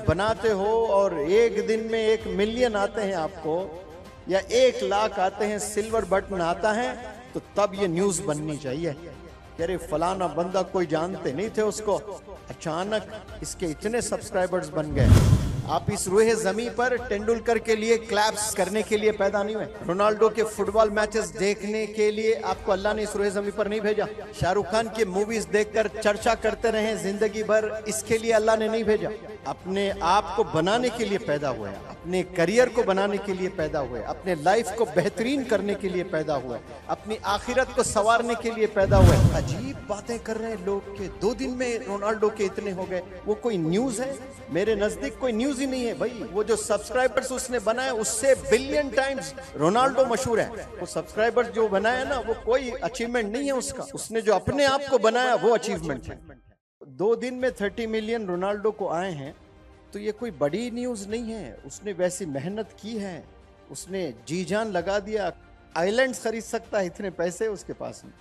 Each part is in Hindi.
बनाते हो और एक दिन में 1 मिलियन आते हैं आपको या 1 लाख आते हैं, सिल्वर बटन आता है, तो तब ये न्यूज बननी चाहिए कि अरे फलाना बंदा कोई जानते नहीं थे उसको, अचानक इसके इतने सब्सक्राइबर्स बन गए। आप इस रूहे जमी पर तेंदुलकर के लिए क्लैप्स करने के लिए पैदा नहीं हुए। रोनाल्डो के फुटबॉल मैचेस देखने के लिए आपको अल्लाह ने इस रूहे जमी पर नहीं भेजा। शाहरुख खान की मूवीज देखकर चर्चा करते रहे जिंदगी भर, इसके लिए अल्लाह ने नहीं भेजा। अपने आप को बनाने के लिए पैदा हुए, अपने करियर को बनाने के लिए पैदा हुए, अपने लाइफ को बेहतरीन करने के लिए पैदा हुए, अपनी आखिरत को संवारने के लिए पैदा हुए। अजीब बातें कर रहे हैं लोग के 2 दिन में रोनाल्डो के इतने हो गए। वो कोई न्यूज है? मेरे नजदीक कोई न्यूज ही नहीं है भाई। वो जो सब्सक्राइबर्स उसने बनाए उससे बिलियन टाइम्स रोनाल्डो मशहूर है। वो सब्सक्राइबर्स जो बनाया ना, वो कोई अचीवमेंट नहीं है उसका। उसने जो अपने आप को बनाया वो अचीवमेंट है। 2 दिन में 30 मिलियन रोनाल्डो को आए हैं, तो ये कोई बड़ी न्यूज नहीं है। उसने वैसी मेहनत की है, उसने जी जान लगा दिया। आइलैंड्स खरीद सकता है, इतने पैसे उसके पास में।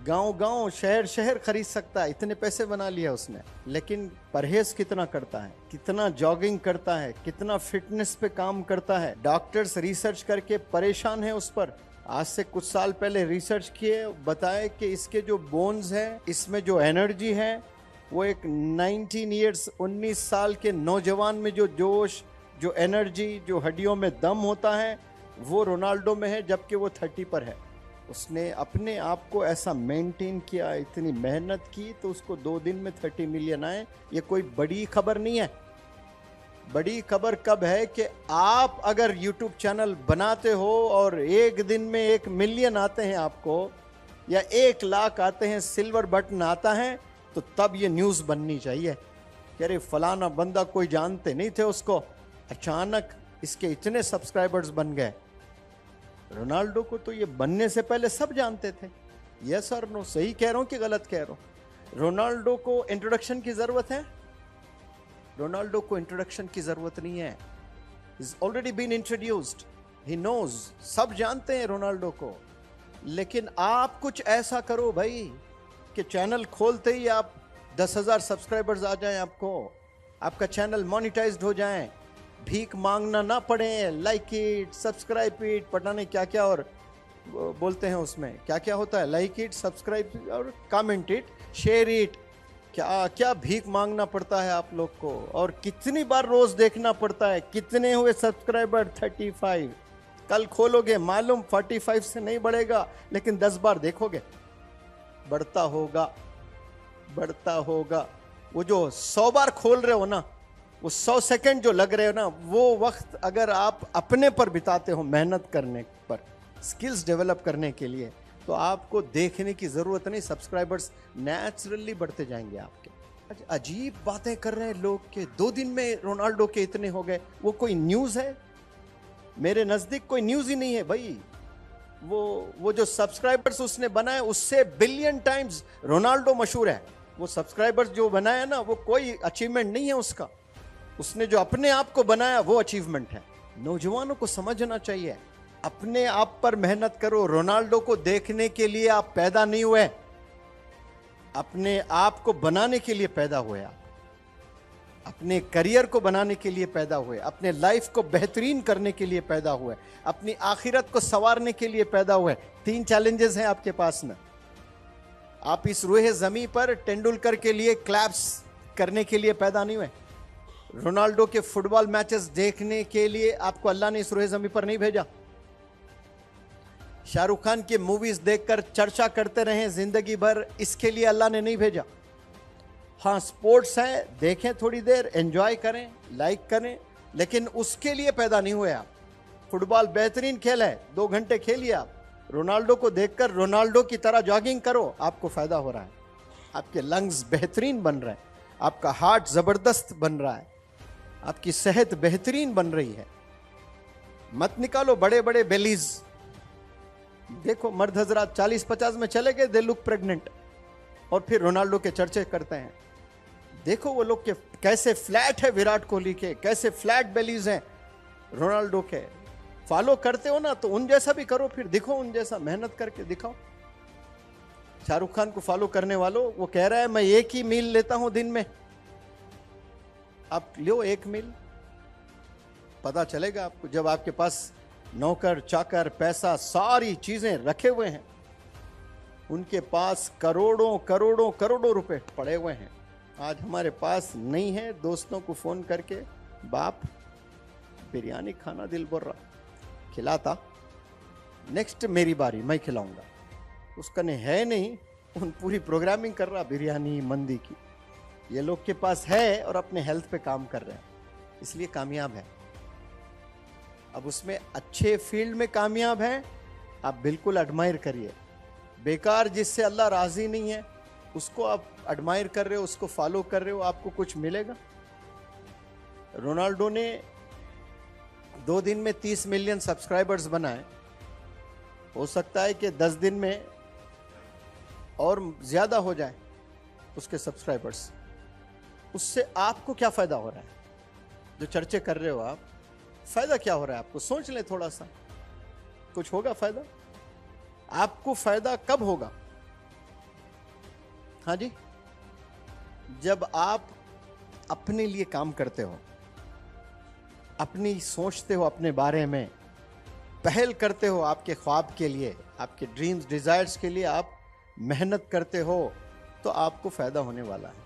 गांव गांव शहर शहर खरीद सकता है, इतने पैसे बना लिया उसने। लेकिन परहेज कितना करता है, कितना जॉगिंग करता है, कितना फिटनेस पे काम करता है। डॉक्टर्स रिसर्च करके परेशान है उस पर। आज से कुछ साल पहले रिसर्च किए, बताए कि इसके जो बोन्स है, इसमें जो एनर्जी है, वो एक 19 साल के नौजवान में जो जोश, जो एनर्जी, जो हड्डियों में दम होता है, वो रोनाल्डो में है, जबकि वो 30 पर है। उसने अपने आप को ऐसा मेंटेन किया, इतनी मेहनत की, तो उसको 2 दिन में 30 मिलियन आए। ये कोई बड़ी खबर नहीं है। बड़ी खबर कब है कि आप अगर YouTube चैनल बनाते हो और एक दिन में 1 मिलियन आते हैं आपको या 1 लाख आते हैं, सिल्वर बटन आता है, तो तब ये न्यूज बननी चाहिए कि अरे फलाना बंदा कोई जानते नहीं थे उसको, अचानक इसके इतने सब्सक्राइबर्स बन गए। रोनाल्डो को तो ये बनने से पहले सब जानते थे। यस और नो, सही कह रहा हूं कि गलत कह रहा हूं? रोनाल्डो को इंट्रोडक्शन की जरूरत है? रोनाल्डो को इंट्रोडक्शन की जरूरत नहीं है। Is already been introduced, he knows, सब जानते हैं रोनाल्डो को। लेकिन आप कुछ ऐसा करो भाई कि चैनल खोलते ही आप 10,000 सब्सक्राइबर्स आ जाएं, आपको आपका चैनल मोनेटाइज्ड हो जाए, भीख मांगना ना पड़े। लाइक इट, सब्सक्राइब इट, पता नहीं क्या क्या और बोलते हैं उसमें, क्या क्या होता है, लाइक इट, सब्सक्राइब और कमेंट इट, शेयर इट, क्या क्या भीख मांगना पड़ता है आप लोग को। और कितनी बार रोज देखना पड़ता है कितने हुए सब्सक्राइबर, 35। कल खोलोगे मालूम 45 से नहीं बढ़ेगा, लेकिन 10 बार देखोगे बढ़ता होगा, बढ़ता होगा। वो जो 100 बार खोल रहे हो ना, वो 100 सेकंड जो लग रहे हो ना, वो वक्त अगर आप अपने पर बिताते हो, मेहनत करने पर, स्किल्स डेवलप करने के लिए, तो आपको देखने की जरूरत नहीं, सब्सक्राइबर्स नेचुरली बढ़ते जाएंगे आपके। अजीब बातें कर रहे हैं लोग के 2 दिन में रोनाल्डो के इतने हो गए। वो कोई न्यूज है? मेरे नजदीक कोई न्यूज ही नहीं है भाई। वो जो सब्सक्राइबर्स उसने बनाए उससे बिलियन टाइम्स रोनाल्डो मशहूर है। वो सब्सक्राइबर्स जो बनाया ना, वो कोई अचीवमेंट नहीं है उसका। उसने जो अपने आप को बनाया वो अचीवमेंट है। नौजवानों को समझना चाहिए, अपने आप पर मेहनत करो। रोनाल्डो को देखने के लिए आप पैदा नहीं हुए, अपने आप को बनाने के लिए पैदा हुए। आप अपने करियर को बनाने के लिए पैदा हुए, अपने लाइफ को बेहतरीन करने के लिए पैदा हुए, अपनी आखिरत को संवारने के लिए पैदा हुए। 3 चैलेंजेस हैं आपके पास में। आप इस रूहे जमी पर तेंदुलकर के लिए क्लैप्स करने के लिए पैदा नहीं हुए। रोनाल्डो के फुटबॉल मैचेस देखने के लिए आपको अल्लाह ने इस रूहे जमी पर नहीं भेजा। शाहरुख खान की मूवीज देखकर चर्चा करते रहे जिंदगी भर, इसके लिए अल्लाह ने नहीं भेजा। हाँ, स्पोर्ट्स है, देखें थोड़ी देर, एंजॉय करें, लाइक करें, लेकिन उसके लिए पैदा नहीं हुए आप। फुटबॉल बेहतरीन खेल है, 2 घंटे खेलिए आप। रोनाल्डो को देखकर रोनाल्डो की तरह जॉगिंग करो, आपको फायदा हो रहा है। आपके लंग्स बेहतरीन बन रहे हैं, आपका हार्ट जबरदस्त बन रहा है, आपकी सेहत बेहतरीन बन रही है। मत निकालो बड़े बड़े बेलीज। देखो मर्द हजरात 40-50 में चले गए, दे लुक प्रेग्नेंट, और फिर रोनाल्डो के चर्चे करते हैं। देखो वो लोग के कैसे फ्लैट है, विराट कोहली के कैसे फ्लैट बेलीज हैं, रोनाल्डो के। फॉलो करते हो ना, तो उन जैसा भी करो, फिर दिखो उन जैसा, मेहनत करके दिखाओ। शाहरुख खान को फॉलो करने वालों, वो कह रहा है मैं 1 ही मील लेता हूं दिन में, आप लो 1 मील, पता चलेगा आपको। जब आपके पास नौकर चाकर पैसा सारी चीजें रखे हुए हैं, उनके पास करोड़ों करोड़ों करोड़ों रुपए पड़े हुए हैं, आज हमारे पास नहीं है। दोस्तों को फोन करके, बाप बिरयानी खाना दिल बोल रहा, खिलाता, नेक्स्ट मेरी बारी मैं खिलाऊंगा। उसका नहीं है, नहीं, उन पूरी प्रोग्रामिंग कर रहा बिरयानी मंदी की। ये लोग के पास है और अपने हेल्थ पे काम कर रहे हैं, इसलिए कामयाब है। अब उसमें अच्छे फील्ड में कामयाब है, आप बिल्कुल एडमायर करिए। बेकार जिससे अल्लाह राजी नहीं है उसको आप एडमायर कर रहे हो, उसको फॉलो कर रहे हो, आपको कुछ मिलेगा? रोनाल्डो ने 2 दिन में 30 मिलियन सब्सक्राइबर्स बनाए, हो सकता है कि 10 दिन में और ज्यादा हो जाए उसके सब्सक्राइबर्स। उससे आपको क्या फायदा हो रहा है? जो चर्चे कर रहे हो आप, फायदा क्या हो रहा है आपको? सोच ले थोड़ा सा, कुछ होगा फायदा? आपको फायदा कब होगा? हाँ जी, जब आप अपने लिए काम करते हो, अपनी सोचते हो, अपने बारे में पहल करते हो, आपके ख्वाब के लिए, आपके ड्रीम्स डिजायर्स के लिए आप मेहनत करते हो, तो आपको फायदा होने वाला है।